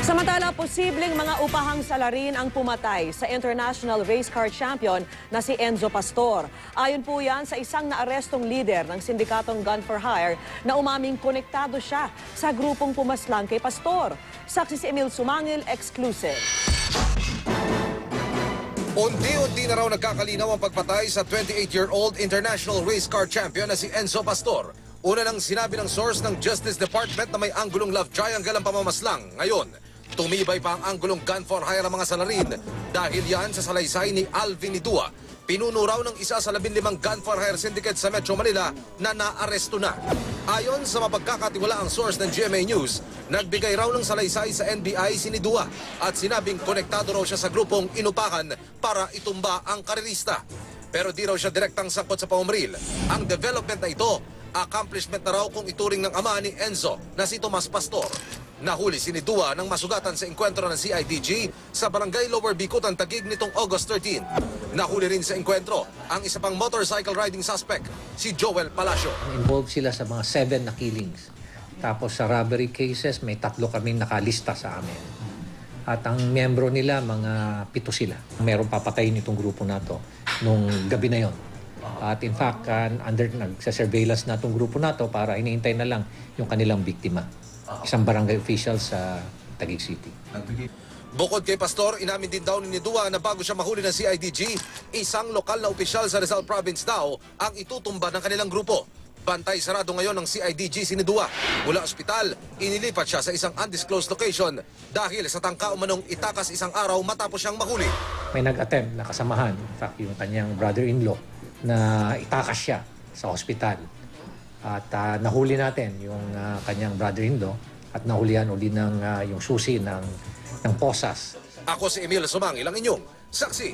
Samantala, posibleng mga upahang salarin ang pumatay sa international race car champion na si Enzo Pastor. Ayon po yan sa isang naarestong leader ng sindikatong Gun for Hire na umaming konektado siya sa grupong pumaslang kay Pastor. Saksi si Emil Sumangil, exclusive. Unti-unti na raw nagkakalinaw ang pagpatay sa 28-year-old international race car champion na si Enzo Pastor. Una nang sinabi ng source ng Justice Department na may anggulong love triangle ang pamamaslang. Ngayon, tumibay pa ang anggulong gun for hire ng mga salarin dahil yan sa salaysay ni Alvin Idua. Pinuno raw ng isa sa 15 gun for hire syndicate sa Metro Manila na naaresto na. Ayon sa mapagkakatiwalaang source ng GMA News, nagbigay raw ng salaysay sa NBI si Idua at sinabing konektado raw siya sa grupong inupakan para itumba ang karerista. Pero di raw siya direktang sangkot sa pamumril. Ang development na ito, accomplishment na raw kung ituring ng ama ni Enzo na si Tomas Pastor. Nahuli si Idua ng masugatan sa enkwentro ng CIDG sa Barangay Lower Bicutan, Taguig nitong August 13. Nahuli rin sa enkwentro ang isa pang motorcycle riding suspect, si Joel Palacio. Involved sila sa mga 7 na killings. Tapos sa robbery cases, may 3 kaming nakalista sa amin. At ang miyembro nila, mga 7 sila. Merong papatayin itong grupo na to nung gabi na yon. At in fact, nagsa-surveillance na itong grupo na to para iniintay na lang yung kanilang biktima. Isang barangay official sa Taguig City. Bukod kay Pastor, inamin din daw ni Idua na bago siya mahuli ng CIDG, isang lokal na opisyal sa Rizal Province daw ang itutumba ng kanilang grupo. Bantay sarado ngayon ng CIDG si Idua. Mula ospital, inilipat siya sa isang undisclosed location dahil sa tangka umanong itakas isang araw matapos siyang mahuli. May nag-attempt na kasamahan, in fact, yung kanyang brother-in-law, na itakas siya sa ospital. At nahuli natin yung kanyang brother-in-law at nahulihan uli ng yung susi ng posas. Ako si Emil Sumangil, ang inyong saksi.